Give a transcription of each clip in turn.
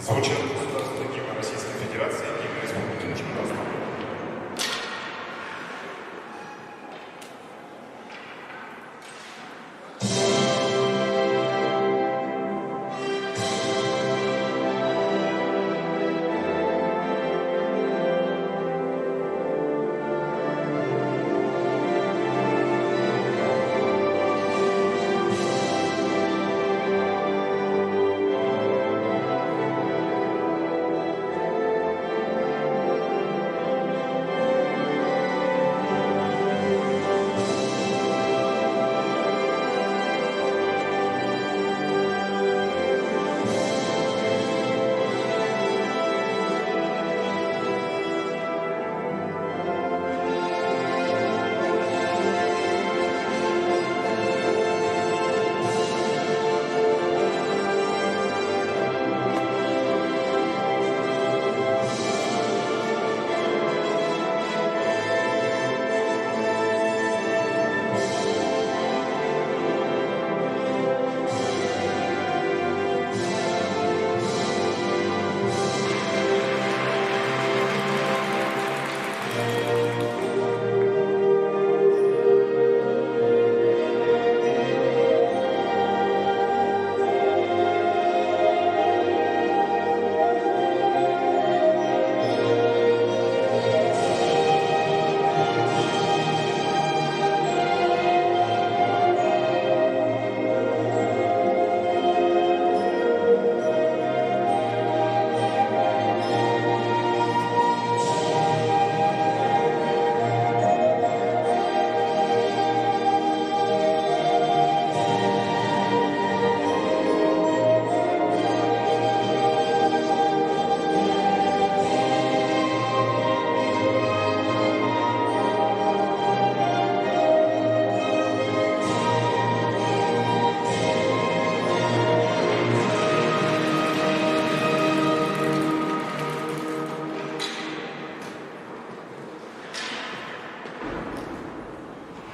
Звучит государственный гимн Российской Федерации и гимн Республики Чебоксар.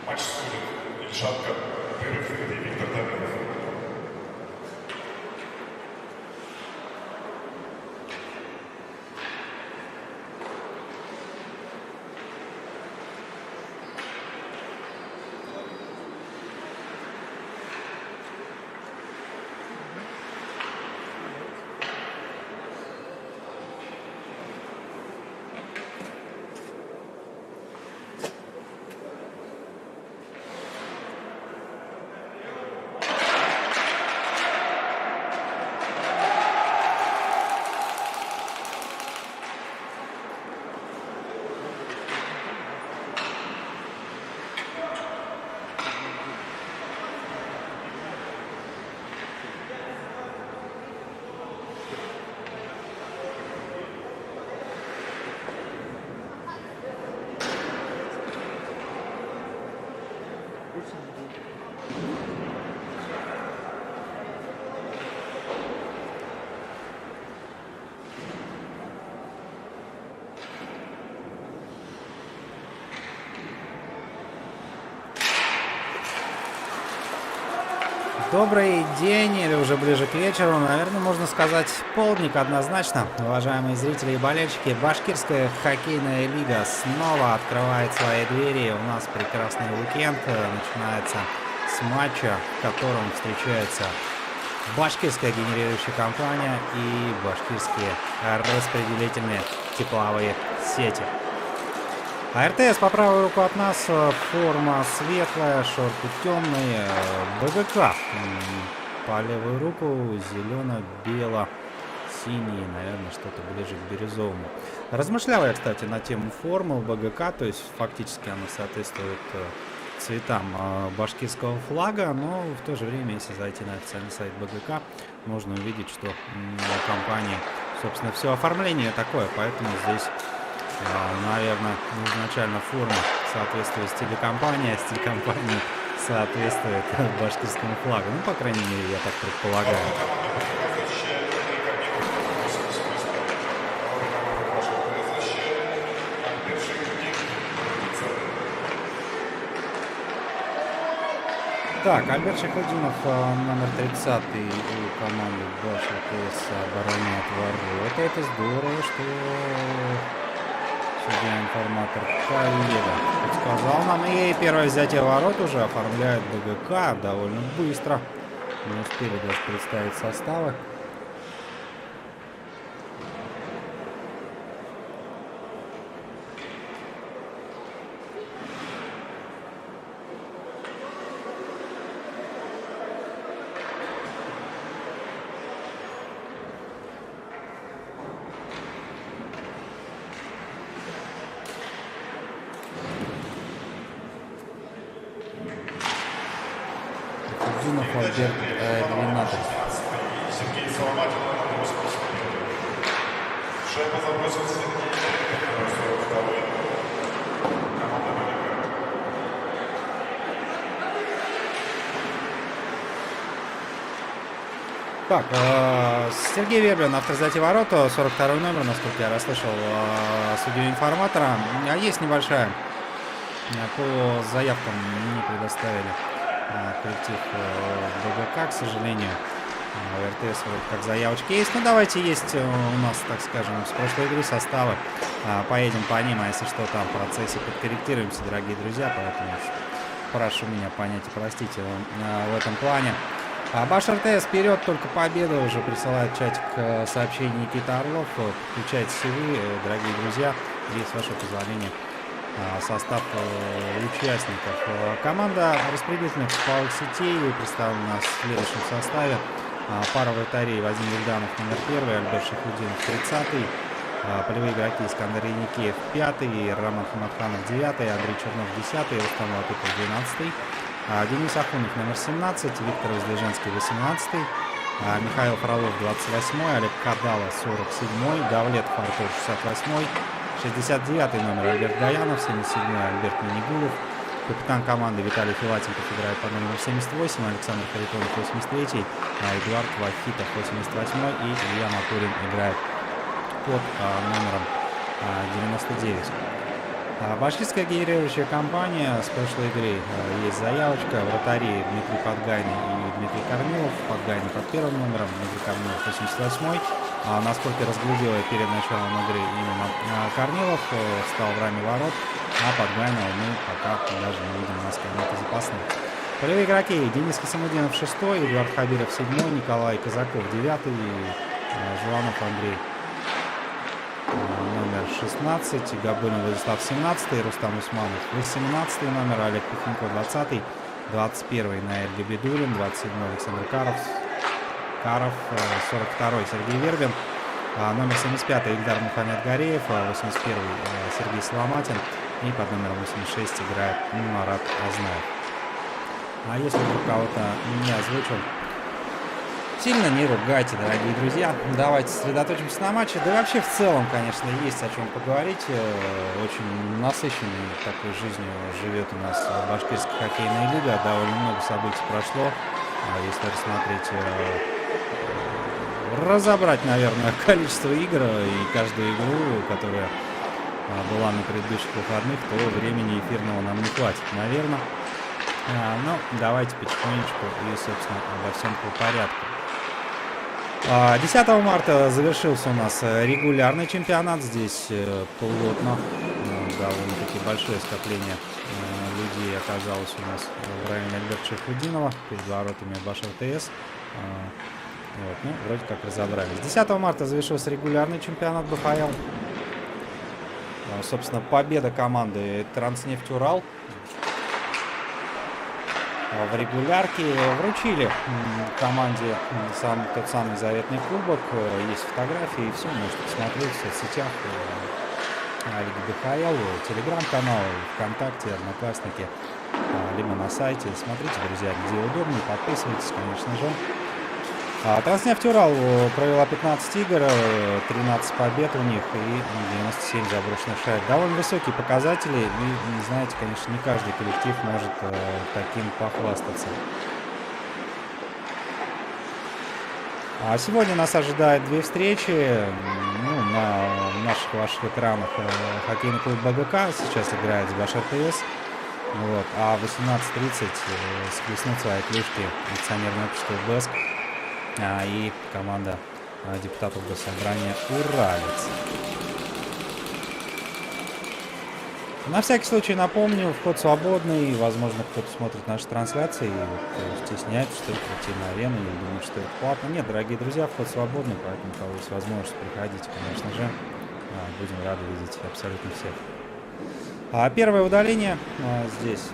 Матч судит Ильшат Кадыров и Виктор Давыдов. Добрый день, или уже ближе к вечеру, наверное, можно сказать полдник однозначно. Уважаемые зрители и болельщики, Башкирская хоккейная лига снова открывает свои двери. У нас прекрасный уикенд начинается с матча, в котором встречаются Башкирская генерирующая компания и Башкирские распределительные тепловые сети. А РТС по правую руку от нас, форма светлая, шорты темные, БГК по левую руку зелено-бело-синий, наверное, что-то ближе к бирюзовому. Размышлял я, кстати, на тему формы БГК, то есть фактически она соответствует цветам башкирского флага, но в то же время, если зайти на официальный сайт БГК, можно увидеть, что у компании, собственно, все оформление такое, поэтому здесь, наверное, изначально форма соответствует стилю компании, а стиль компании соответствует башкирскому флагу. Ну, по крайней мере, я так предполагаю. Так, Альберт Шахудинов, номер 30 у команды Баш РТС обороняет ворота. Это здорово, что судья-информатор коллега подсказал нам. И первое взятие ворот уже оформляет БГК довольно быстро. Не успели даже представить составы. Шахудинов, Альберт, 12. Сергей Соломатин, номер 81. Шайба забросил Сергей, номер 42. Команда БГК. Так, Сергей Вербин, автор взятия ворот, 42 номер, насколько я расслышал, судью-информатора. А есть небольшая, по заявкам не предоставили коллектив БГК, к сожалению. У РТС вроде как заявочки есть. Ну, давайте, есть у нас, так скажем, с прошлой игры составы. Поедем по ним, а если что, там в процессе подкорректируемся, дорогие друзья. Поэтому прошу меня понять и простить в этом плане. Баш РТС вперед, только победа, уже присылает чатик сообщений Никита Орлов. Включайтесь и вы, дорогие друзья, и с вашего позволения состав участников. Команда распределительных силовых сетей представлена в следующем составе. Пара вратарей: Вадим Ильданов, номер 1, Альберт Шахудинов, 30-й. Полевые игроки: Искандер Яникеев, 5-й, Роман Хамадханов, 9-й, Андрей Чернов, 10-й, Рустам Латыпов, 12-й. Денис Ахунов, номер 17, Виктор Воздвиженский, 18-й, Михаил Фролов, 28-й, Олег Кадала, 47-й, Давлетов Артур, 68-й, 69-й номер Альберт Гаянов, 77-й Альберт Минигулов, капитан команды Виталий Филатенков играет под номером 78, Александр Харитонов, 83-й, Эдуард Вахитов, 88-й, и Илья Матурин играет под номером 99. Башкирская генерирующая компания с прошлой игры. Есть заявочка. Вратари: Дмитрий Подгайный и Дмитрий Корнилов. Подгайный под первым номером, Дмитрий Корнилов 88-й. Насколько я разглядел перед началом игры, именно Корнилов встал в раме ворот, а Подгайного мы пока даже не видим на скамейке запасных. Полевые игроки: Денис Хасамудинов, 6-й, Эдуард Хабиров, 7-й, Николай Казаков, 9-й, Жуанов Андрей, номер 16, Габынов Владислав, 17-й, Рустам Усманов, 18-й номер, Олег Пихенко, 20-й, 21-й Наиль Габидулин, 27-й Александр Каров, 42-й Сергей Вербин, номер 75-й Ильдар Мухаммед Гареев, 81-й Сергей Соломатин, и под номером 86 играет Марат Азнаев. А если вдруг кого-то не озвучил, сильно не ругайте, дорогие друзья. Давайте сосредоточимся на матче. Да и вообще в целом, конечно, есть о чем поговорить. Очень насыщенной такой жизнью живет у нас Башкирская хоккейная лига. Довольно много событий прошло. Если рассмотреть, разобрать, наверное, количество игр и каждую игру, которая была на предыдущих выходных, то времени эфирного нам не хватит, наверное. Но давайте потихонечку и, собственно, обо всем по порядку. 10 марта завершился у нас регулярный чемпионат. Здесь плотно, довольно-таки большое скопление людей оказалось у нас в районе Альберта Шахудинова перед воротами Баш РТС. Вот, ну, вроде как разобрались. 10 марта завершился регулярный чемпионат БХЛ. Собственно, победа команды Транснефть Урал. В регулярке вручили команде тот самый заветный кубок. Есть фотографии и все, можете посмотреть в соцсетях Лиги БХЛ, телеграм-канал, ВКонтакте, Одноклассники, либо на сайте. Смотрите, друзья, где удобнее, подписывайтесь, конечно же. Транснефть Урал провела 15 игр, 13 побед у них и 97 заброшенных шайб. Довольно высокие показатели, и, знаете, конечно, не каждый коллектив может таким похвастаться. Сегодня нас ожидает две встречи. Ну, на наших ваших экранах хоккейный клуб БГК сейчас играет с Баш РТС. Вот. А в 18:30 схлестнут свои клюшки акционерное общество БЭСК и команда депутатов Госсобрания «Уралец». На всякий случай напомню, вход свободный. Возможно, кто-то смотрит наши трансляции и вот стесняется, что ли, прийти на арену или думает, что это платно. Нет, дорогие друзья, вход свободный, поэтому, у кого есть возможность, приходите, конечно же. Будем рады видеть абсолютно всех. Первое удаление здесь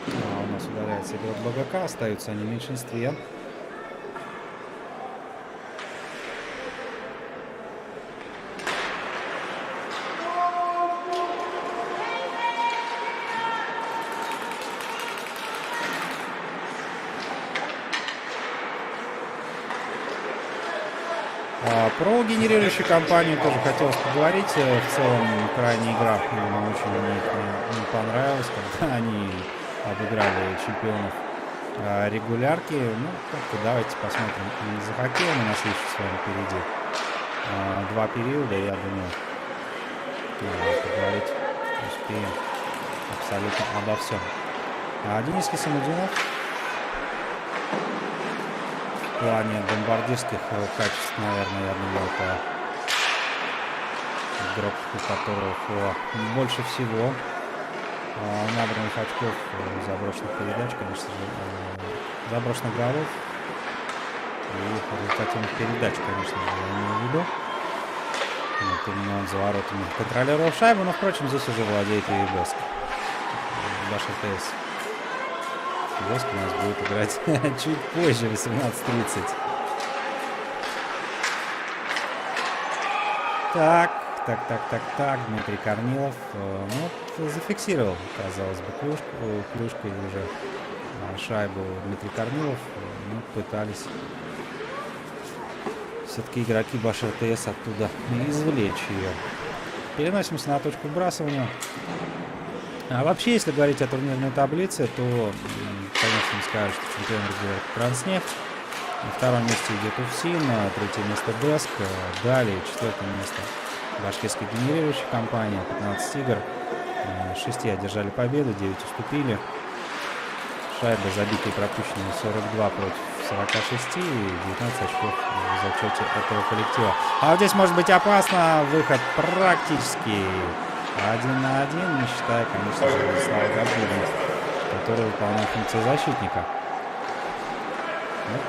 у нас удаляется игрок БГК, остаются они в меньшинстве. Про генерирующую компанию тоже хотелось поговорить. В целом, крайняя игра очень мне не понравилась, когда они обыграли чемпионов регулярки. Ну, как-то давайте посмотрим за хоккеем. У нас еще с вами впереди 2 периода. Я думаю, поговорить успеем абсолютно обо всем. Денис Хисамудинов в плане бомбардирских качеств, наверное, я думаю, это игрок, у которого больше всего набранных очков, заброшенных передач, конечно же, заброшенных голов и результативных передач, конечно же, я имею в виду. Вот именно он за воротами контролировал шайбу, но, впрочем, здесь уже владеет и БЭСК. Баш РТС. БЭСК у нас будет играть чуть позже, 18:30. Так. Дмитрий Корнилов зафиксировал, казалось бы, клюшкой уже шайбу Дмитрий Корнилов. Пытались все-таки игроки Баш РТС оттуда извлечь ее. Переносимся на точку вбрасывания. Вообще, если говорить о турнирной таблице, то, конечно, скажут, что чемпион регулярки Транснефть. На втором месте идет УФСИН, третье место БЭСК, далее четвертое место башкирская генерирующая компания, 15 игр, 6 одержали победу, 9 уступили. Шайбы забитые и пропущенные 42 против 46 и 19 очков в зачете этого коллектива. А вот здесь может быть опасно, выход практически 1 на 1, не считая, конечно же, Владислава Гордулина, который выполняет функцию защитника.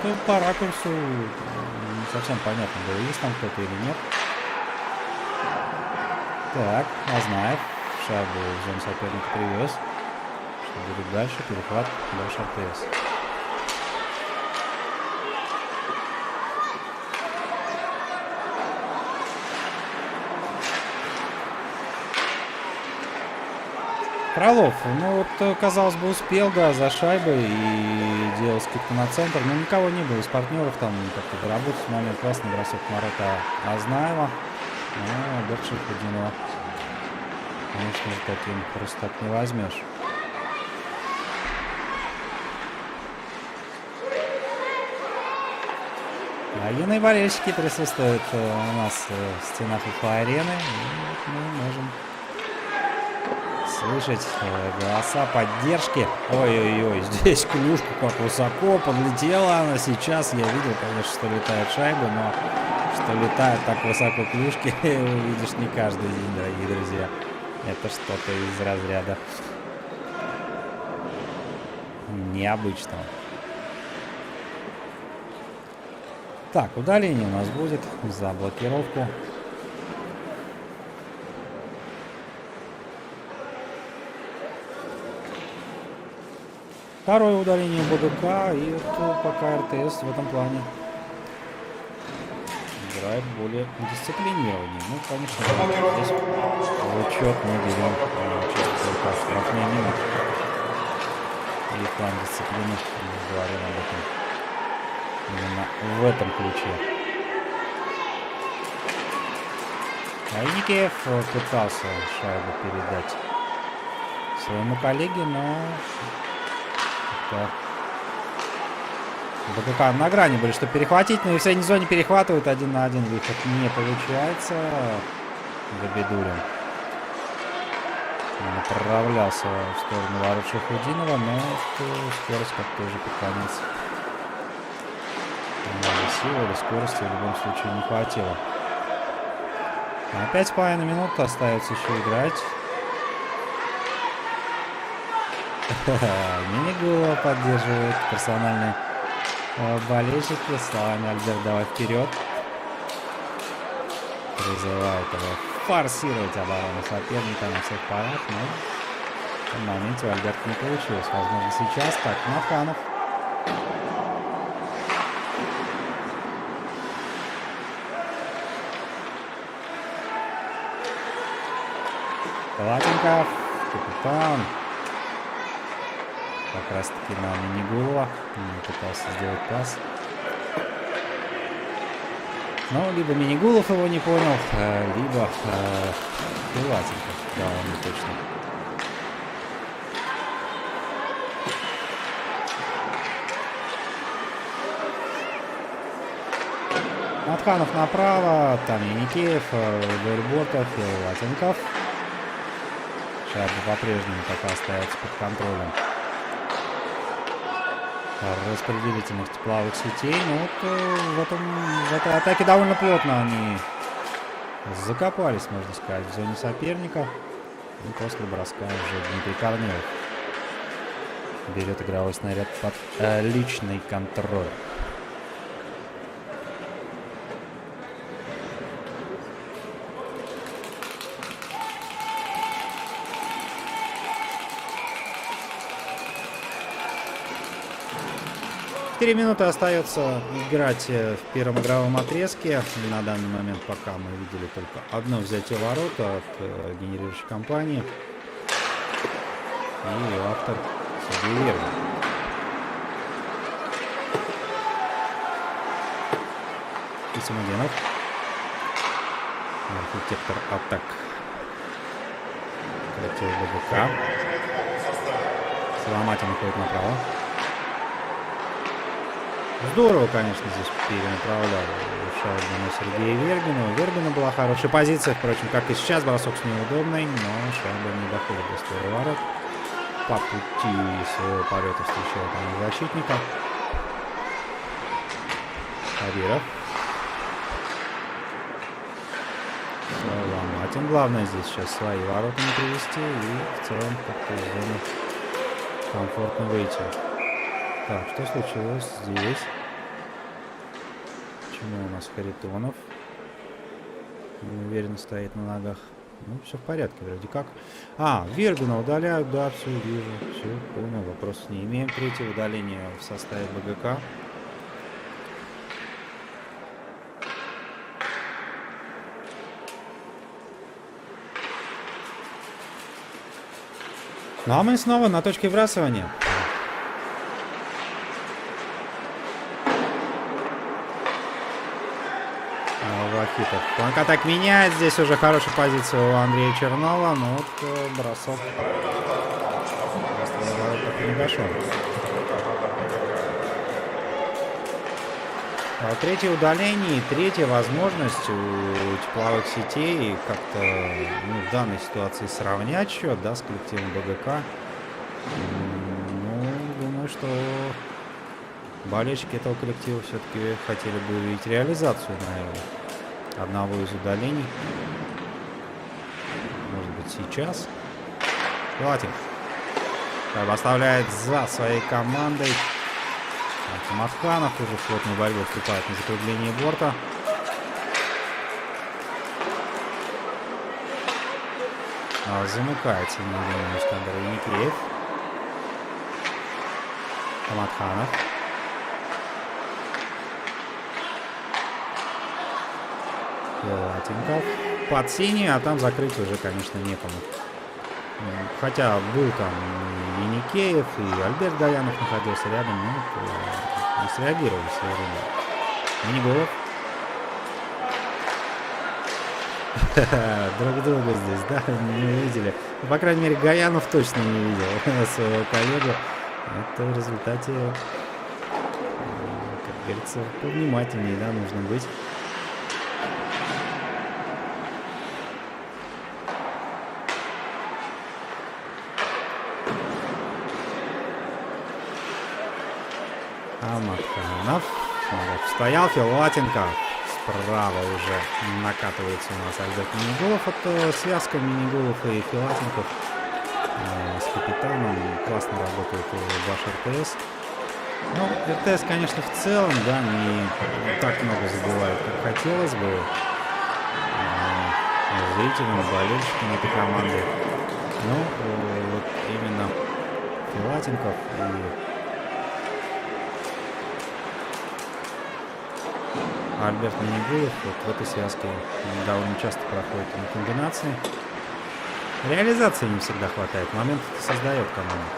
Ну, по ракурсу не совсем понятно было, есть там кто-то или нет. Так, Азнаев шайбу в зону соперника привез. Что будет дальше? Перехват Баш РТС. Фролов, ну вот, казалось бы, успел, да, за шайбой и делал скидку на центр, но никого не было из партнеров, там как-то доработать момент, классный бросок в ворота Азнаева. Ну, Берчик Водяно. Конечно же, таким просто так не возьмешь. Юные болельщики присутствуют у нас в стенах УФА-арены. Мы можем слышать голоса поддержки. Ой-ой-ой, здесь клюшка как высоко подлетела она сейчас. Я видел, конечно, что летает шайба, но что летает так высоко клюшки, увидишь не каждый день, дорогие друзья. Это что-то из разряда необычного. Так, удаление у нас будет за блокировку. Второе удаление БГК, и это пока РТС в этом плане играет более дисциплинированнее. Ну, конечно, здесь в учет мы берем чисто только штрафные минуты. И план дисциплины, мы говорим об этом именно в этом ключе. Айникеев пытался шайбу передать своему коллеге, но БГК на грани были, чтобы перехватить, но и в средней зоне перехватывают. 1 на 1 выход не получается. Габидулин. направлялся в сторону ворот Шахрудинова, но скорость как-то уже под конец. Силы или скорости в любом случае не хватило. 5,5 минут остается еще играть. Мини-Гула поддерживает персональные болельщики. Словами Альберт, давай вперед. Призывает его форсировать оборону соперника на всех парах, но в этом моменте у Альберта не получилось. Возможно, сейчас. Так, Маханов. Калатенков, капитан. Как раз таки на Мини-Гула. Пытался сделать пас. Но либо Мини-Гулов его не понял, либо Калатенков. Да, он не точно. Матханов направо, там Яникеев, Дельботов и Латенков. Шайба по-прежнему пока остается под контролем распределительных тепловых сетей. Но вот в этой атаке довольно плотно они закопались, можно сказать, в зоне соперника. И после броска уже Дмитрий Корнеев берет игровой снаряд под личный контроль. Четыре минуты остается играть в первом игровом отрезке. На данный момент пока мы видели только одно взятие ворот от генерирующей компании. И автор Сергей Вергин. Исамудинов. Архитектор атак. Коллектив БГК. Соломатин уходит направо. Здорово, конечно, здесь перенаправлял шайбу на Сергея Вергина. У Вергина была хорошая позиция, впрочем, как и сейчас. Бросок с неудобный, но шайба не доходит до створа ворот. По пути своего полета встречает он защитника. Хабиров. Соломатин. Главное здесь сейчас свои ворота не привести и в целом как-то из зоны комфортно выйти. Так, что случилось здесь? Почему у нас Харитонов неуверенно стоит на ногах? Ну, все в порядке, вроде как. Вергина удаляют, да, все вижу. Все, понял, вопросов не имеем. Третье удаление в составе БГК. Ну, а мы снова на точке вбрасывания. Вахитов. Контратак меняет. Здесь уже хорошая позиция у Андрея Чернова. Но вот бросок не дошел. Третье удаление, третья возможность у тепловых сетей как-то в данной ситуации сравнять счет, да, с коллективом БГК. Ну, думаю, что болельщики этого коллектива все-таки хотели бы увидеть реализацию, наверное, одного из удалений. Может быть, сейчас. Платин. Оставляет за своей командой. Матханов уже в плотную борьбу вступает на закругление борта. Замыкается на Искандер Яникеев. Матханов. Латенков. Под синий, а там закрыть уже, конечно, некому. Хотя был там и Яникеев, и Альберт Гаянов находился рядом, но не среагировали все время. Мини-Гулов. Друг друга здесь, да, не увидели. Ну, по крайней мере, Гаянов точно не видел своего коллегу. Это в результате, как говорится, повнимательнее, да, нужно быть. Аматханов. Стоял Филатенко. Справа уже накатывается у нас Альберт Минигулов. Это связка Минигулов и Филатенков с капитаном. Классно работает Баш РТС. Ну, РТС, конечно, в целом, да, не так много забивает, как хотелось бы зрителям, болельщикам этой команды. Но вот именно Филатенков и Альберт Минигулов вот в этой связке довольно часто проходят на комбинации. Реализации не всегда хватает, момент создает команда.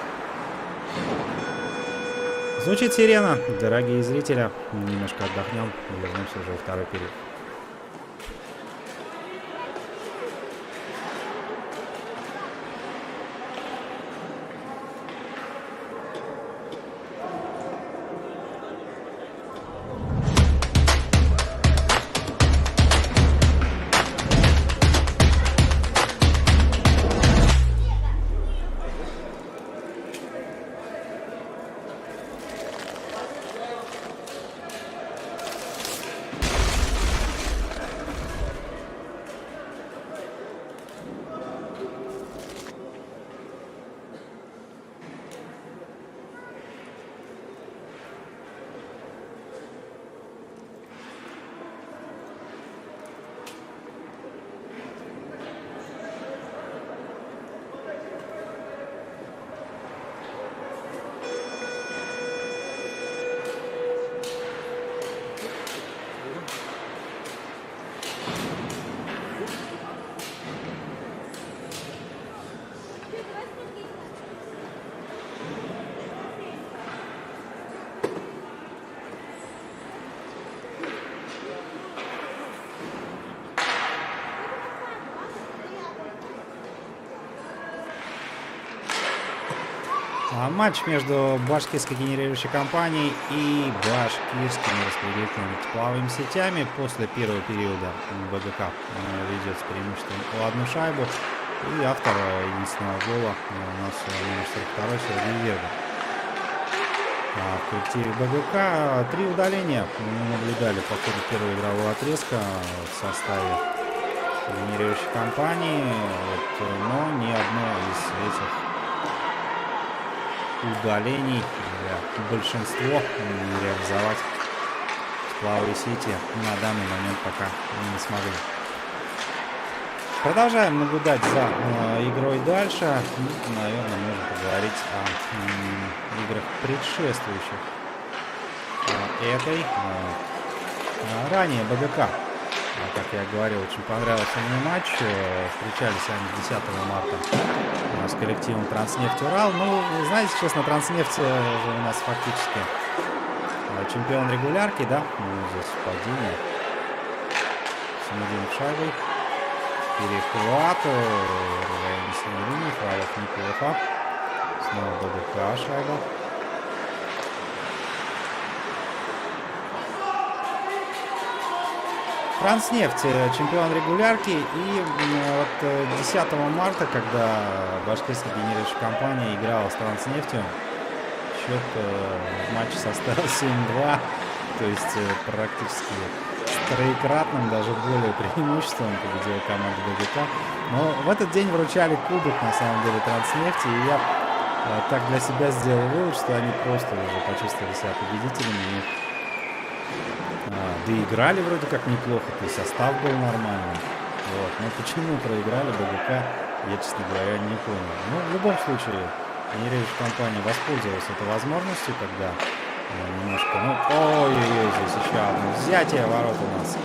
Звучит сирена, дорогие зрители. Немножко отдохнем и вернемся уже во второй период. Матч между башкирской генерирующей компанией и башкирскими распределительными тепловыми сетями после первого периода БГК ведет с преимуществом по одну шайбу. И автор единственного гола у нас номер 42 Сергей Верга. В коллективе БГК 3 удаления мы наблюдали по ходу первого игрового отрезка в составе генерирующей компании, но ни одно из этих удалений большинство реализовать тепловые сети на данный момент пока не смогли. Продолжаем наблюдать за игрой дальше. Наверное, можно поговорить о играх предшествующих этой. Ранее БГК, как я говорил, очень понравился мне матч. Встречались они 10 марта с коллективом Транснефть Урал. Ну, знаете, честно, Транснефть уже у нас фактически чемпион регулярки, да? Ну, здесь падение. Самодин шайбой. Перехват. Район синей Фролов неплохо. Снова БГК шайба. Транснефть чемпион регулярки, и вот 10 марта, когда башкирская генерирующая компания играла с Транснефтью, счет в матче составил 7-2, то есть практически с троекратным, даже более преимуществом победила команда БГК. Но в этот день вручали кубок, на самом деле, Транснефти, и я так для себя сделал вывод, что они просто уже почувствовали себя победителями. Да и играли вроде как неплохо, то есть состав был нормальный. Вот. Но почему проиграли БГК, я, честно говоря, не понял. Ну, в любом случае, генерирующая компания воспользовалась этой возможностью, когда немножко... Ну, ой-ой-ой, здесь еще одно взятие ворот у нас.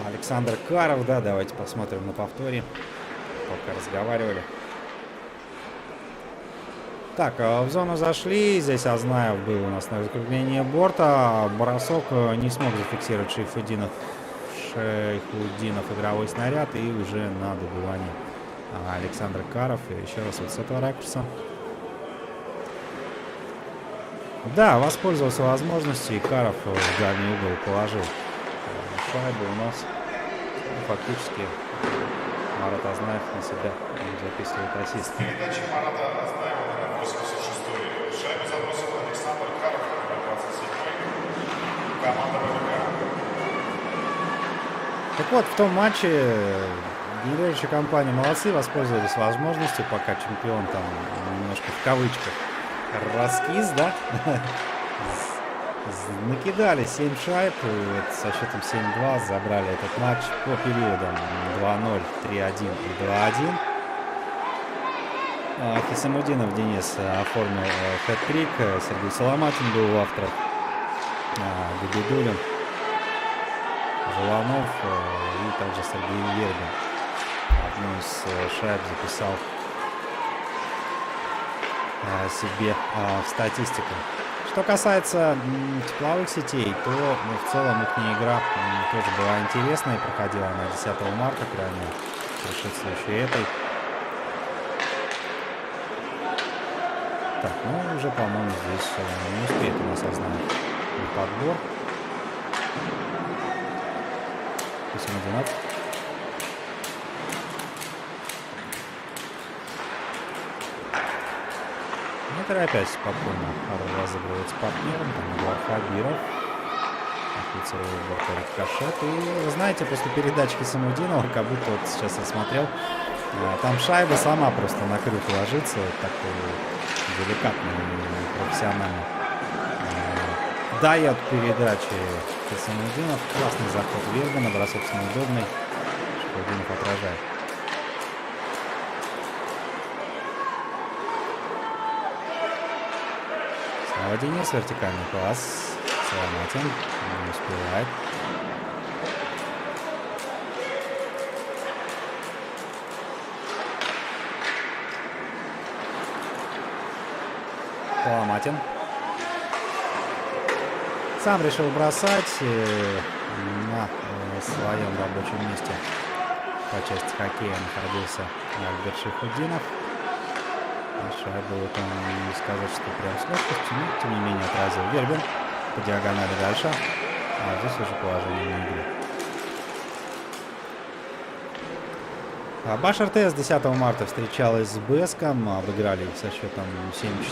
Александр Каров, да, давайте посмотрим на повторе, пока разговаривали. Так, в зону зашли, здесь Азнаев был у нас на закруглении борта, бросок не смог зафиксировать Шейхудинов игровой снаряд, и уже на добывании Александр Каров, и еще раз вот с этого ракурса. Да, воспользовался возможностью, и Каров в дальний угол положил шайбу у нас, фактически Марат Азнаев на себя записывает ассист. Передача Марата Азнаева на 86-й. Шайбу забросил Александр Каров. Команда БДК. Так вот, в том матче генерирующая компания молодцы, воспользовались возможностью, пока чемпион там немножко в кавычках раскис, да? Накидали 7 шайб, и со счетом 7-2 забрали этот матч по периодам 2-0, 3-1 и 2-1. Хисамудинов Денис оформил хэт-трик, Сергей Соломатин был в авторах, Габидулин, Желанов и также Сергей Вербин одну из шайб записал себе в статистику. Что касается тепловых сетей, то в целом их игра тоже была интересная, проходила она 10 марта, крайне предшествующей этой. Так, ну уже, по-моему, здесь не успеет у нас ознать подбор. 8-11. Не торопясь, спокойно разыгрывает с партнером. Там Эдуард Хабиров. Официрует рикошет. И вы знаете, после передачи Хисамудинова, как будто вот сейчас я смотрел, там шайба сама просто на крюк ложится. Вот такой деликатный, профессиональный. Дает передачи Хисамудинов. Классный заход Вербина. Бросок неудобный. Шахудинов отражает. Снова Денис. Вертикальный пас. Соломатин. Не успевает. Соломатин. Сам решил бросать на своем рабочем месте. По части хоккея находился Альберт Шахудинов. Шайбу это не сказать, что прям с легкостью, но тем не менее отразил Вербин. По диагонали дальше. А здесь уже положение на игре. Баш РТС 10 марта встречалась с Беском, обыграли их со счетом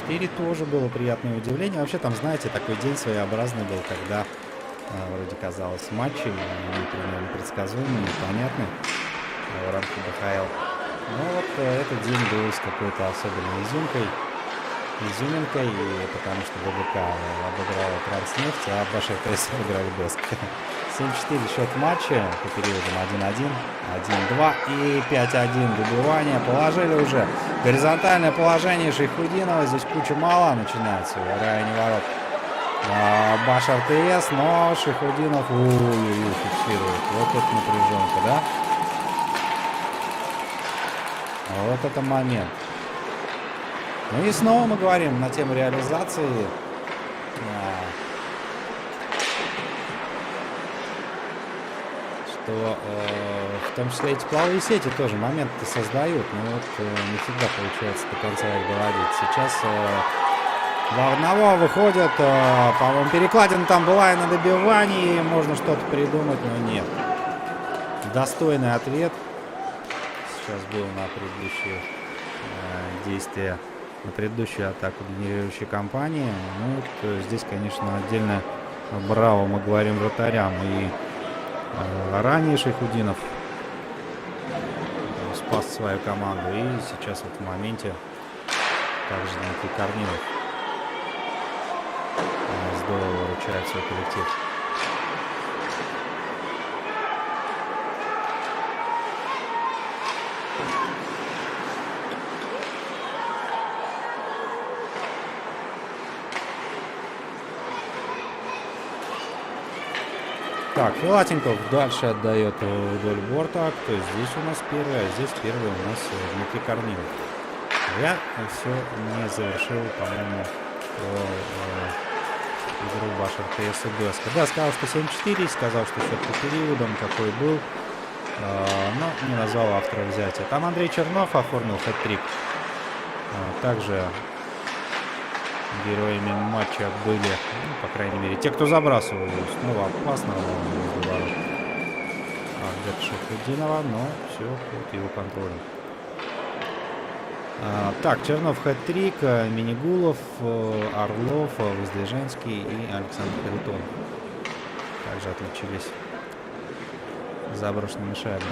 7-4, тоже было приятное удивление. Вообще там, знаете, такой день своеобразный был, когда вроде казалось матчи непредсказуемые, непонятные в рамках БХЛ. Но вот этот день был с какой-то особенной изюминкой, потому что БДК обыграла Транснефть, а Баш РТС обыграли Беск. 7-4 счет матча по периодам 1-1, 1-2 и 5-1 добивание. Положили уже горизонтальное положение Шайхутдинова. Здесь куча мало начинается в районе ворот. Баш РТС, но Шайхутдинов фиксирует. Вот это напряженка, да? Вот это момент. Ну и снова мы говорим на тему реализации. Что в том числе и тепловые сети тоже моменты создают, но вот не всегда получается до конца их доводить. Сейчас два в одного выходят, по-моему, перекладина там была и на добивании, можно что-то придумать, но нет. Достойный ответ сейчас был на предыдущие действия, на предыдущую атаку генерирующей компании. Ну вот здесь, конечно, отдельно браво мы говорим вратарям. И ранее Шайхутдинов спас свою команду, и сейчас вот в моменте также Дмитрий Корнилов здорово выручает свой коллектив. Так, Филатенков дальше отдает вдоль борта. Кто здесь у нас первый? А здесь первый у нас Дмитрий Корнилов. Я все не завершил, по-моему, игру Баш РТС и Беска. Да, сказал, что 7-4, сказал, что счет по периодам какой был, но не назвал автора взятия. Там Андрей Чернов оформил хэт-трик. Также героями матча были, ну, по крайней мере, те, кто забрасывал. Снова опасно Альберт Шахуддинова, но все под его контролем. Так, Чернов хэт-трик, Минигулов, Орлов, Воздвиженский и Александр Харитонов. также отличились заброшенными шайбами.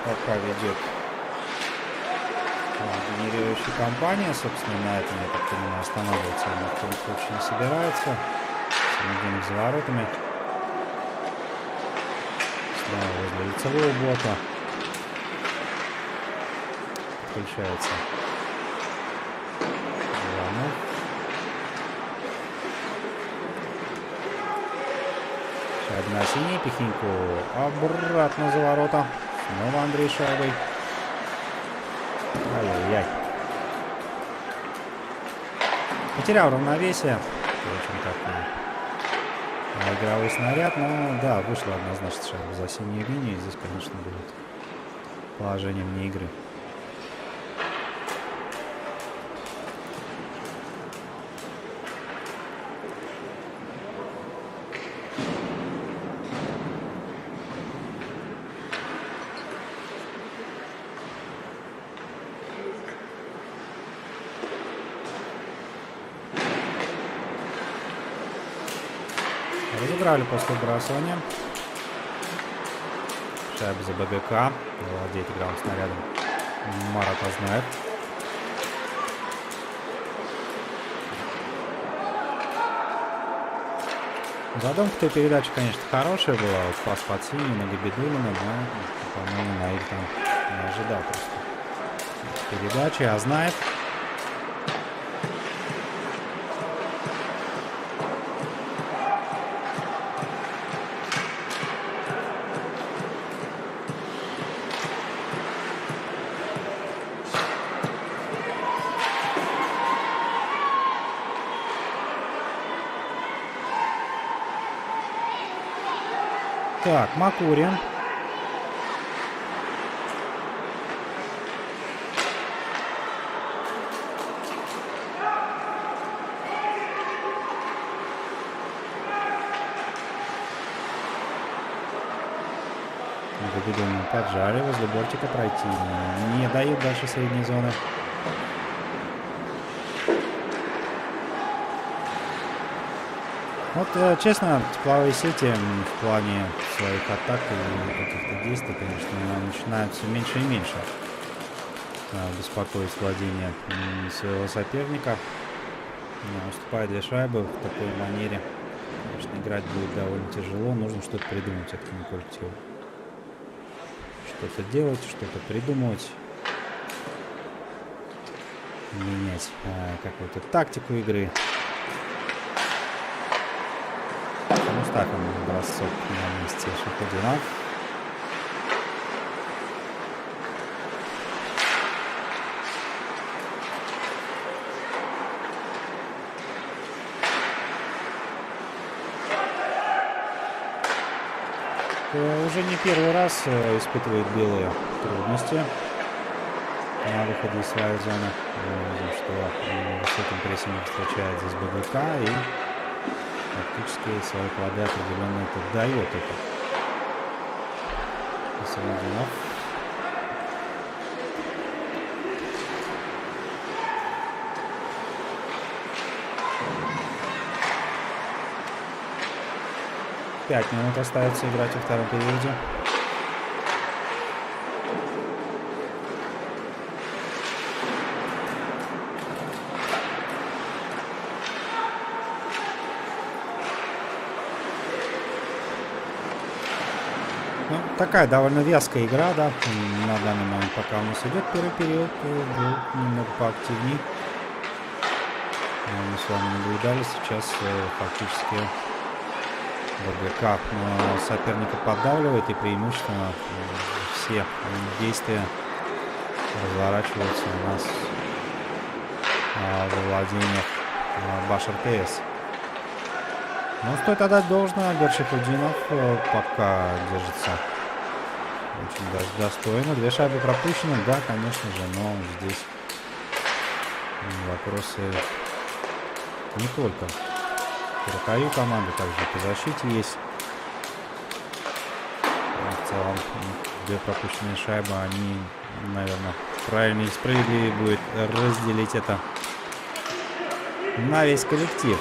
Пока ведет генерирующая компания. Собственно, на этом, я так понимаю, останавливаться ни в коем случае не собирается. Самодельник за воротами. Снова возле лицевого блока. Подключается Иванов. Шайба на синий, Пихиньку обратно за ворота. Снова Андрей шайбой. Ай-яй-яй. Потерял равновесие. Очень так игровой снаряд. Но да, вышла однозначно шайба за синюю линию. Здесь, конечно, будет положение вне игры. Разыграли после бросания. Шайба за БГК. Владеет игровым снарядом Марат Азнаев. Задумка той передачи, конечно, хорошая была. Вот пас под синюю на Габидулина, но, по-моему, Наиль там не ожидал просто передачи. Азнаев. Так, Макурин. Габидулина поджали, возле бортика пройти не дают дальше средней зоны. Вот, честно, тепловые сети в плане своих атак и каких-то действий, конечно, начинают все меньше и меньше беспокоить владение своего соперника. Уступая для шайбы в такой манере, конечно, играть будет довольно тяжело. Нужно что-то придумать этому коллективу. Что-то делать, что-то придумывать. Менять какую-то тактику игры. Мустафин бросок на месте Шахудинов. Уже не первый раз испытывает белые трудности на выходе из своей зоны. Мы видим, что высоким прессингом встречает здесь БГК и фактически свои плоды определенно это дает. Это Самодинов. Пять минут остается играть во втором периоде. Ну, такая довольно вязкая игра, да, на данный момент, пока у нас идет первый период, был немного поактивнее. Мы с вами наблюдали сейчас фактически БГК соперника поддавливает, и преимущественно все действия разворачиваются у нас во владениях Башар ТС. Но стоит отдать должное, Бершихудинов пока держится очень даже достойно. 2 шайбы пропущены, да, конечно же, но здесь вопросы не только по вратарю команды, также по защите есть. В целом, 2 пропущенные шайбы, они, наверное, правильно и справедливее будет разделить это на весь коллектив.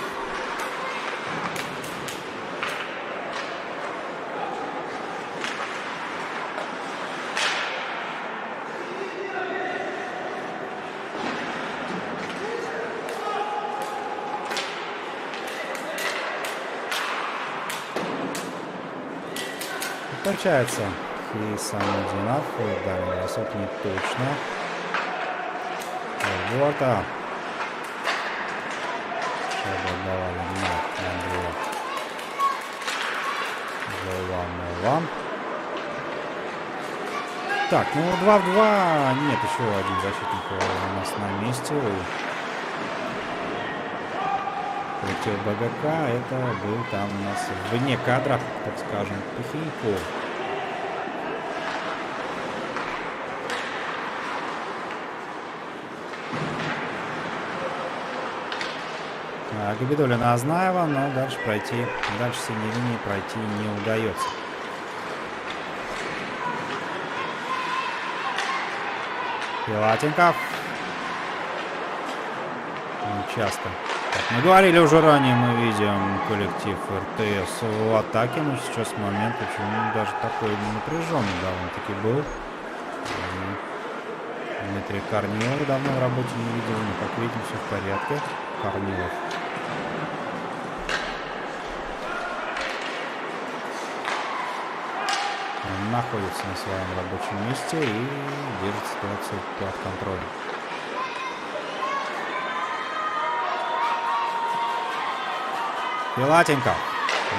Кончается Хисамудинов. Дальний бросок не точно. Борта. Шайбу отдавали на Андрея. Жолан. Так, ну 2 в 2. Нет, еще один защитник у нас на месте. Коллектив БГК, это был там у нас вне кадра, так скажем, Тухиньков. Габидулина Азнаева, но дальше синей линии пройти не удается. Филатенков. Часто. Так, мы говорили уже ранее, мы видим коллектив РТС в атаке, но сейчас момент очень даже такой напряженный довольно-таки был. Дмитрий Корнилов давно в работе не видел, но как видим, все в порядке. Корнилов. Он находится на своем рабочем месте и держит ситуацию под контролем. Филатенко.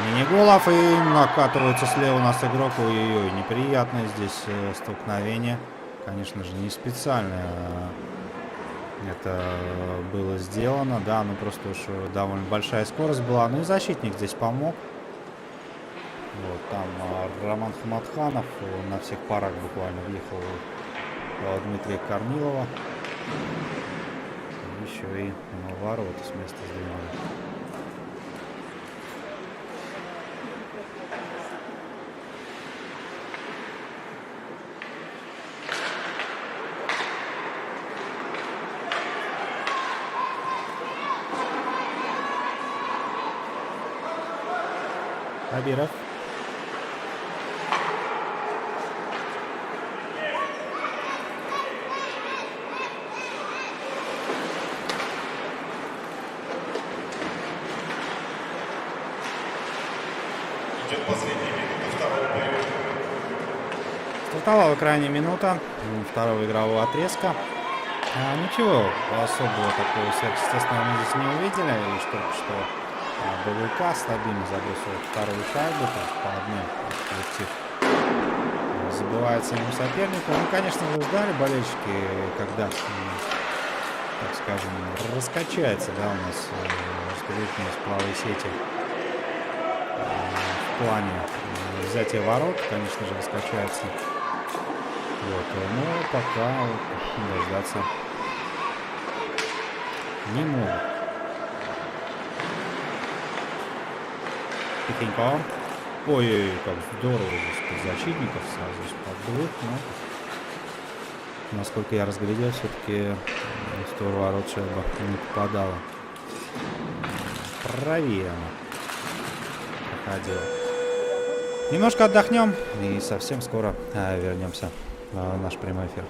Мини-голов и накатывается слева у нас игрок. Ой-ой-ой, неприятное здесь столкновение. Конечно же, не специально это было сделано. Да, ну просто уж довольно большая скорость была. Ну и защитник здесь помог. Вот, там Роман Хаматханов на всех парах буквально въехал Дмитрия Корнилова. Еще и ворота с места сдвинули. Абиров. Идет последняя минута второго периода. Стартовала крайняя минута второго игрового отрезка. Ничего особого такого сверхъестественного мы здесь не увидели. Лишь только что БВК стабильно забросил вторую шайбу, то есть по одной коллектив забывает своему сопернику. Ну, конечно же, ждали болельщики, когда, так скажем, раскачается, да, у нас распределительность правой сети в плане взятия ворот, конечно же, раскачается. Вот, но пока дождаться не могут. Тихенько. Ой, как здорово здесь защитников сразу из-под двух, но насколько я разглядел, все-таки в створ ворот шайба не попадала. Правее она проходила. Немножко отдохнем и совсем скоро вернемся в наш прямой эфир.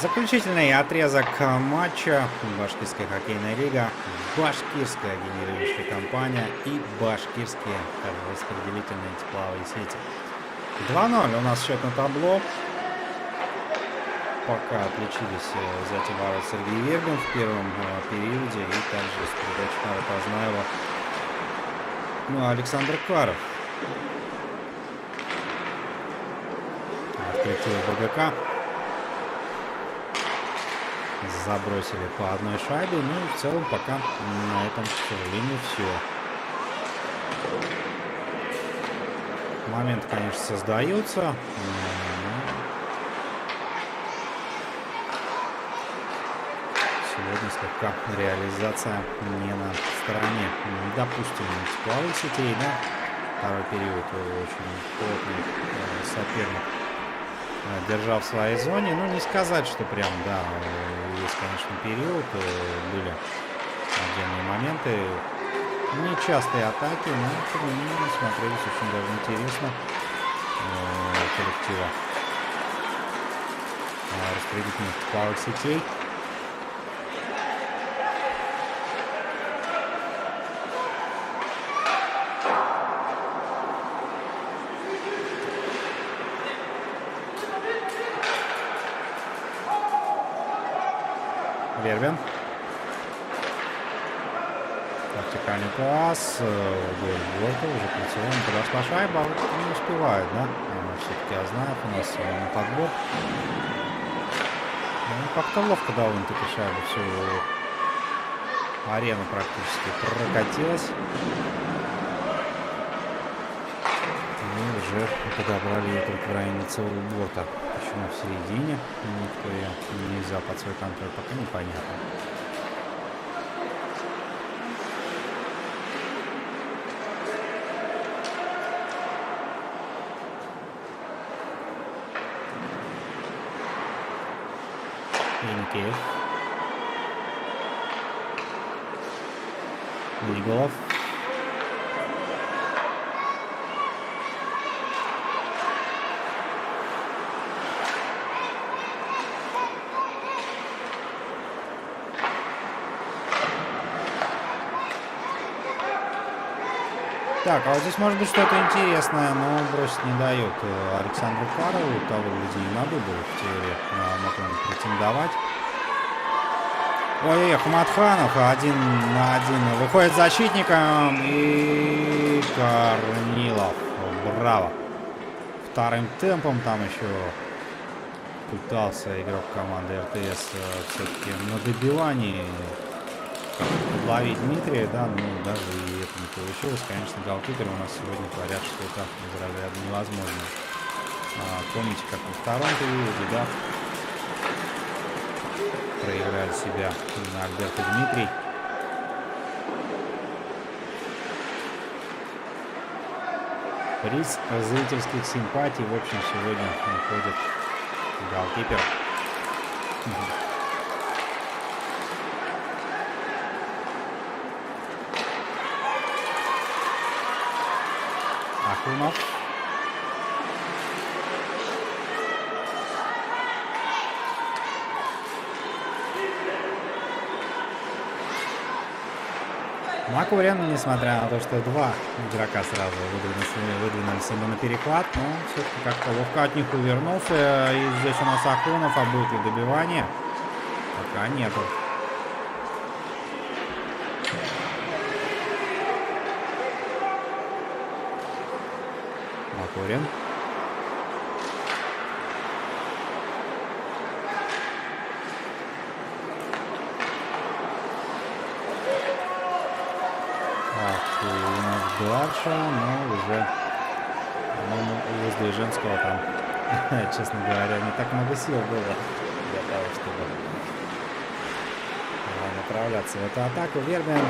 Заключительный отрезок матча. Башкирская хоккейная лига, Башкирская генерирующая компания и Башкирские распределительные тепловые сети. 2-0 у нас счет на табло. Пока отличились взятие ворот Сергей Вергин в первом периоде и также с передачи Марата Азнаева. Ну а Александр Каров. Открытие БГК. Забросили по одной шайбе. Ну и в целом пока на этом, к сожалению, все. Момент, конечно, создается. Сегодня слегка реализация не на стороне, допустим, тепловых сетей, да. Второй период очень плотный соперник держал в своей зоне. Ну, не сказать, что прям, да, есть, конечно, период, были отдельные моменты. Нечастые атаки, но тем не менее смотрелись очень даже интересно коллектива распределительных тепловых сетей. Вербин. Вертикальный пас. Горько уже прицелом. Подошла шайба, а вот не успевает, да? Все-таки Азнаев у нас на подбор. Ну, как-то ловко довольно-таки шайба всю арену практически прокатилась. И уже подобрали ее только в районе целого борта. Почему в середине? Никто ее не взял под свой контроль, пока непонятно. Еникеев. Николов. Так, а вот здесь может быть что-то интересное, но бросить не дает Александру Карову. Того людей на дубль в теории мог он претендовать. Ой, Ахматханов 1 на 1 выходит защитником и Корнилов. Браво. Вторым темпом там еще пытался игрок команды РТС все-таки на добивании подловить Дмитрия, да, но даже и это не получилось. Конечно, голкиперы у нас сегодня творят что-то из разряда невозможно. Помните, как во втором периоде, да, проиграли себя на Альберт и Дмитрий. Приз зрительских симпатий, в общем, сегодня уходит голкипер. Ахунов. Макурин, несмотря на то, что два игрока сразу выдвинулись ему на перехват, но все-таки как-то ловко от них увернулся. И здесь у нас Ахунов, а будет ли добивание? Пока нету. Макурин. Дальше, но уже, по-моему, у Воздвиженского там, честно говоря, не так много сил было для того, чтобы направляться в эту атаку. Вербин.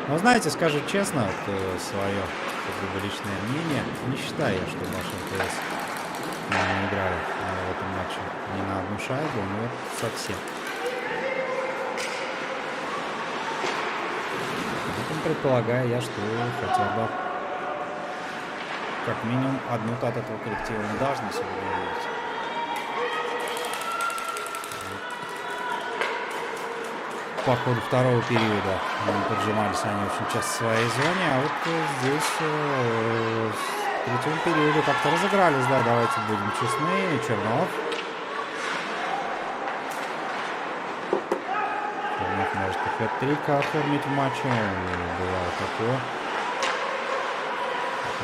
Но знаете, скажу честно, вот, свое личное мнение, не считаю, что наш МТС не играли в этом матче ни на одну шайбу, но вот совсем. предполагаю я, что хотя бы как минимум одну-то от этого коллектива мы должны сегодня увидеть. По ходу второго периода поджимались они очень часто в своей зоне, а вот здесь в третьем периоде как-то разыгрались, да, давайте будем честны. Чернов. Чернов может и хэт-трик оформить в матче, бывало такое.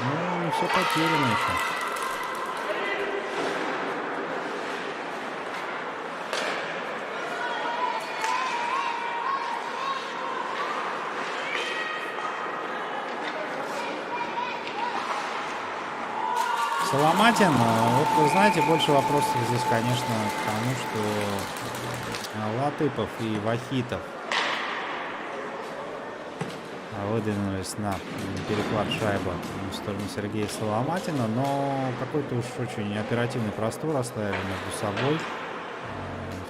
Ну, не все потеряно еще. Соломатин, вот вы знаете, больше вопросов здесь, конечно, к тому, что Латыпов и Вахитов выдвинулись на перехват шайбы в сторону Сергея Соломатина, но какой-то уж очень оперативный простор оставили между собой.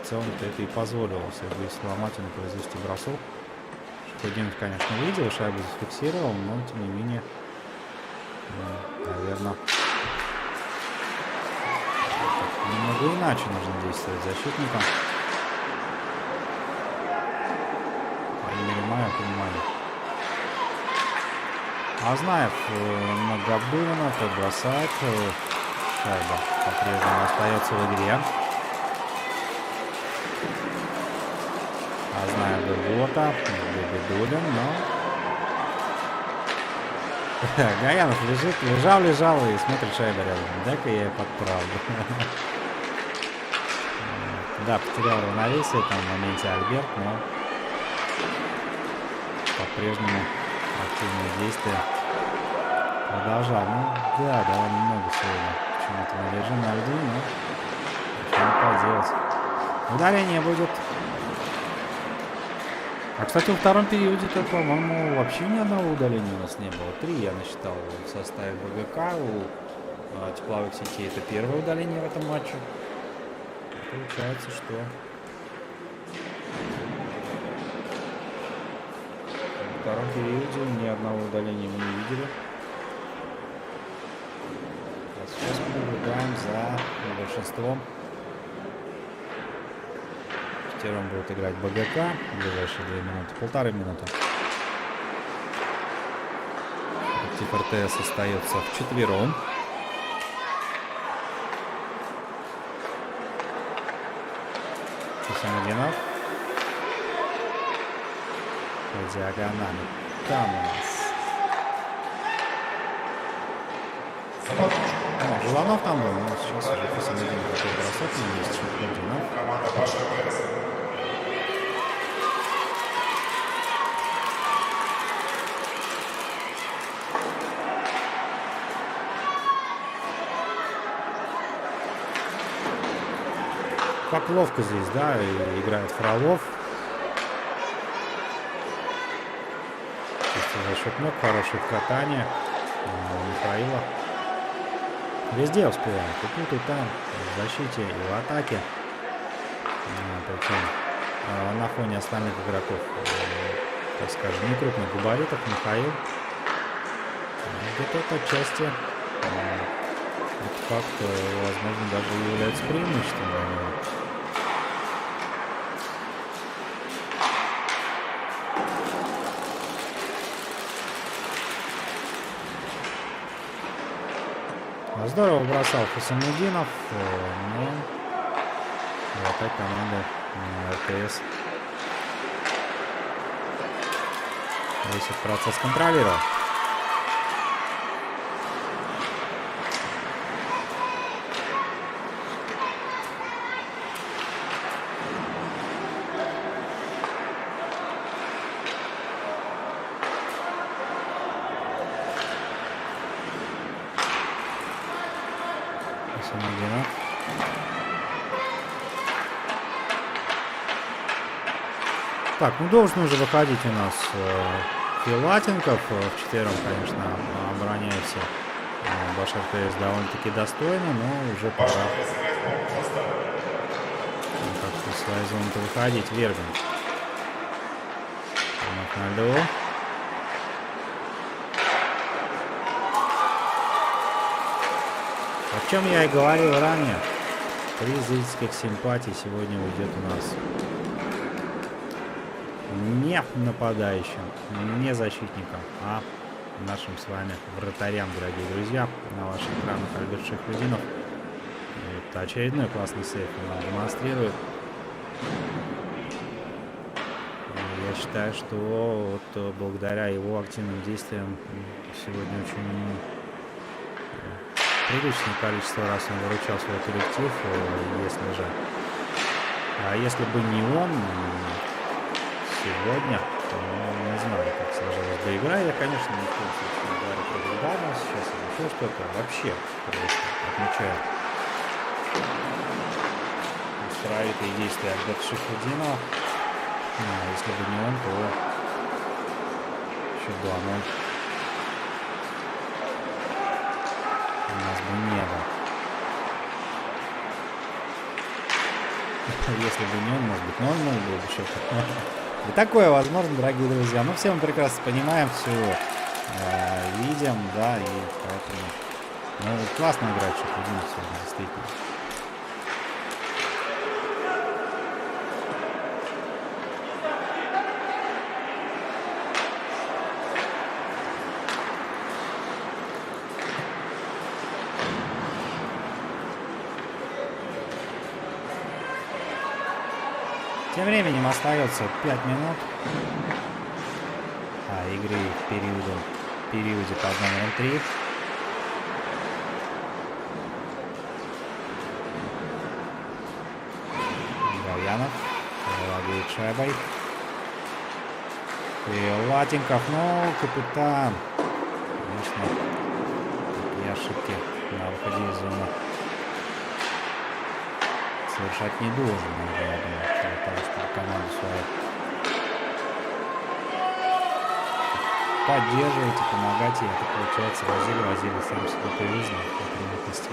В целом-то это и позволило Сергею Соломатину произвести бросок. Шахутдинов, конечно, видел, шайбу зафиксировал, но тем не менее, наверное, немного иначе нужно действовать защитникам. По крайней мере, мое понимание. Азнаев на Габдулина, тот бросает. Шайба по-прежнему остается в игре. Азнаев до бота, Габдулин, но... Гаянов лежал и смотрит шайба рядом. Дай-ка я ее подправлю. Да, потерял равновесие там в моменте Альберт, но по-прежнему активные действия продолжал. Ну да, довольно много сегодня. Почему-то належим на льду, но ничего не поделать. Удаление будет. А, кстати, во втором периоде-то, по-моему, вообще ни одного удаления у нас не было. 3 я насчитал в составе БГК. У тепловых сетей это первое удаление в этом матче. Получается, что во втором периоде ни одного удаления мы не видели. А сейчас мы наблюдаем за большинством. Шестером будет играть БГК в ближайшие 2 минуты, 1,5 минуты. Актив РТС остается вчетвером. Хусамудинов. По диагонали. Там у нас. Желанов там был, но сейчас уже Хусамудинов такой бросок на месте Шахутдинов. Команда Баш РТС. Как ловко здесь, да, и играет Фролов. Чисто за счет ног, хорошее катание Михаила. Везде успевает, и тут, и там, в защите, и в атаке. Причем на фоне остальных игроков, так скажем, некрупных габаритов Михаил где-то отчасти этот факт, возможно, даже является преимуществом для него. Здорово бросал Хусамудинов, но в атаке команда РТС весь этот процесс контролировал. Хусамудинов. Так, ну должен уже выходить у нас Филатенков. Вчетвером, конечно, обороняется Баш РТС довольно-таки достойно, но уже пора как-то в свою зону выходить. Вербин. На льду. О чем я и говорил ранее. Приз зрительских симпатий сегодня уйдет у нас не нападающим, не защитникам, а нашим с вами вратарям, дорогие друзья. На ваших экранах Альберт Шахрудинов. Это очередной классный сейф он нам демонстрирует. И я считаю, что вот благодаря его активным действиям сегодня очень приличное количество раз он выручал свой коллектив, если бы не он сегодня, то не знаю, как сложилась бы игра. Я, конечно, ни в коем случае не говорю про регулярность сейчас или еще что-то. Вообще просто отмечаю устроитые действия Альберта Шахрудинова. Если бы не он, то счет 2-0 у нас бы не было. Если бы не он, может быть, 0-0 был бы счет. И такое возможно, дорогие друзья. Но все мы прекрасно понимаем, все видим, да, и поэтому... Ну, классно играть Шахрудинов сегодня, действительно. Тем временем остается 5 минут игры в периоде под номером 3. Галянов владеет шайбой. И Латенков, ну, капитан. Конечно, такие ошибки на выходе из зоны совершать не должен, я думаю, для того, чтобы команду свою поддерживать и помогать ей. Это получается возили сам себе привезли по привыкности.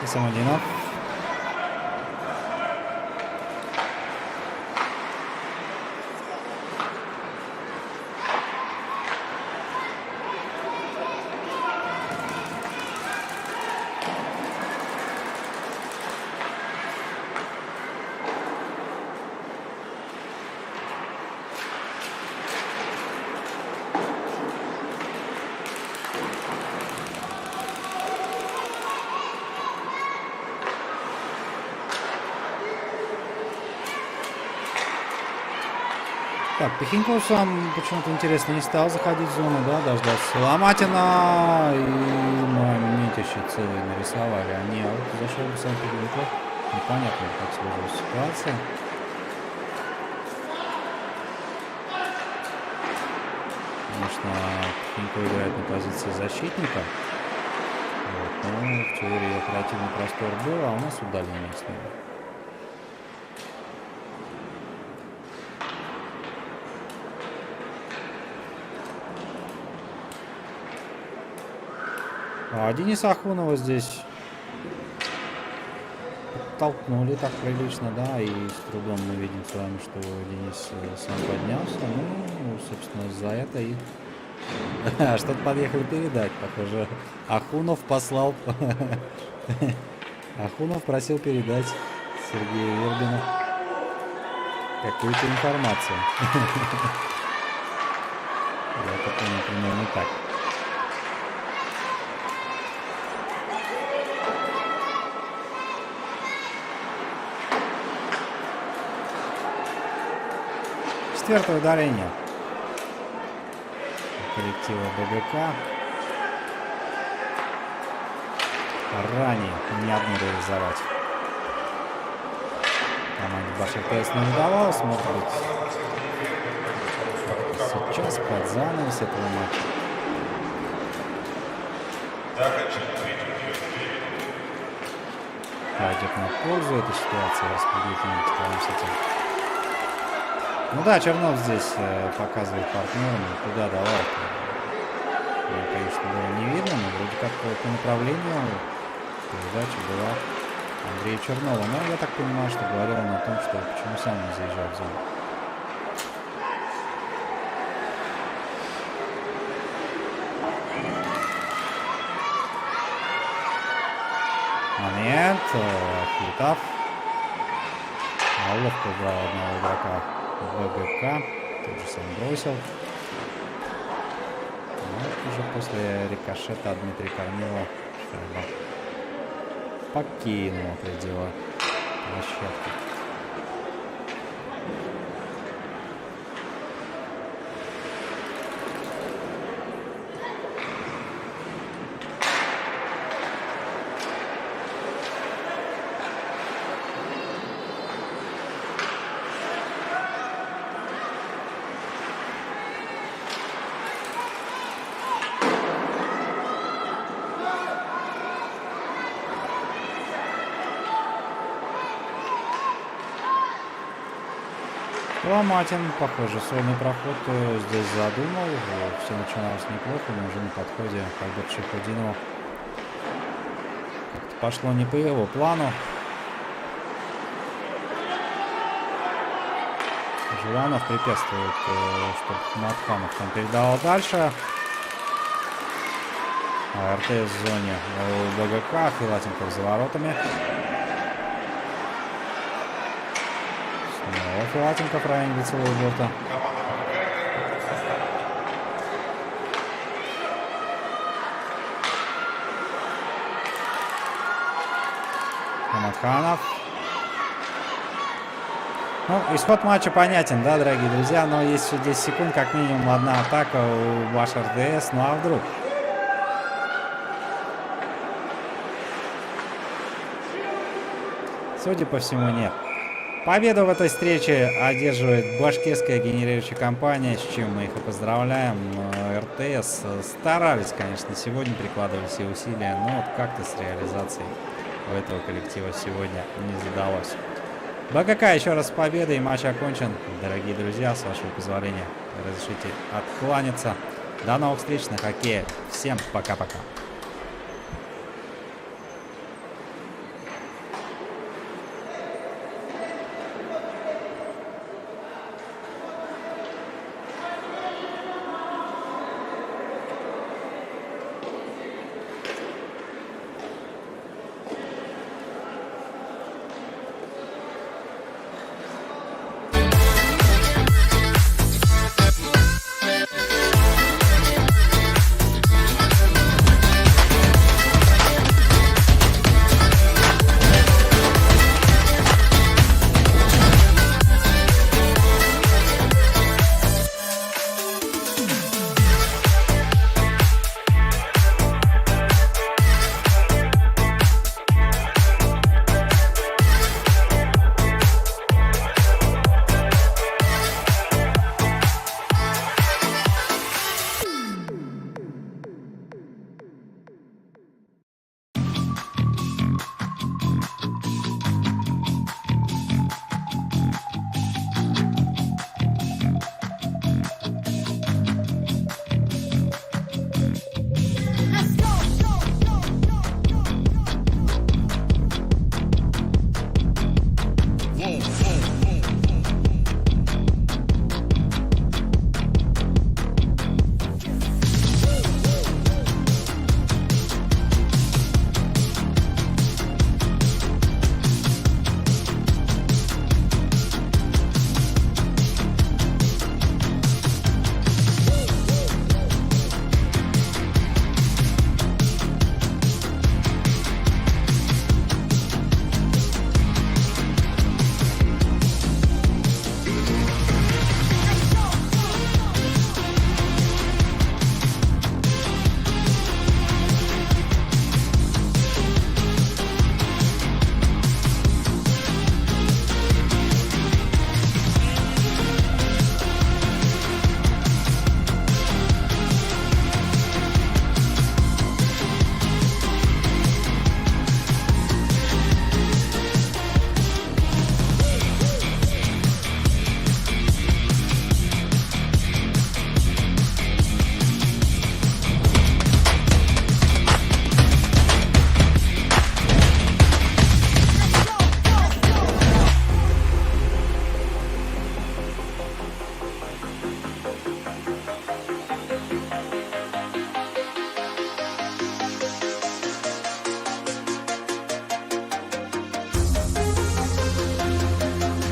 Самодинов. Так, Пихеньков сам почему-то интересно не стал заходить в зону, да, дождался Ломатина, и на моменте еще целый нарисовали. Они зашел бы сам Пихеньков. Непонятно, как сложилась ситуация. Конечно, Пихеньков играет на позиции защитника. Вот, но в теории оперативный простор был, а у нас удаление с ним. А Дениса Ахунова здесь толкнули так прилично, да, и с трудом мы видим с вами, что Денис сам поднялся. Ну, собственно, за это и... Что-то подъехали передать, похоже. Ахунов послал... Ахунов просил передать Сергею Вербину какую-то информацию. Я так понял, примерно так. Четвертое удаление коллектива БГК. Ранее не одну реализовать команде Башир-ТС не удавалось, может быть, сейчас под занавес этого матча. Пойдет на пользу этой ситуации, распределительным с этим Ну да, Чернов здесь показывает партнерам, куда давал. Конечно, было не видно, но вроде как по направлению передача была Андрея Чернова. Но я так понимаю, что говорил он о том, что почему сам не заезжал в зону. Момент. Хлитав. Ловко убрал одного игрока БГК. Тот же сам бросил. Но уже после рикошета Дмитрий Корнилов покинул пределы площадки. Ломатин, похоже, сольный проход здесь задумал. Все начиналось неплохо, но уже на подходе Альберт Шейхутдинов как-то пошло не по его плану. Жуанов препятствует, чтобы Матханов там передал дальше. РТ в зоне у БГК, Филатенков за воротами. Филатенко в районе лицевого борта. Хамадханов. Ну, исход матча понятен, да, дорогие друзья, но есть еще 10 секунд, как минимум одна атака у Баш РТС, ну а вдруг? Судя по всему, нет. Победу в этой встрече одерживает башкирская генерирующая компания, с чем мы их и поздравляем. РТС старались, конечно, сегодня прикладывали все усилия, но вот как-то с реализацией у этого коллектива сегодня не задалось. БГК еще раз с победой, матч окончен. Дорогие друзья, с вашего позволения, разрешите откланяться. До новых встреч на хоккее. Всем пока-пока.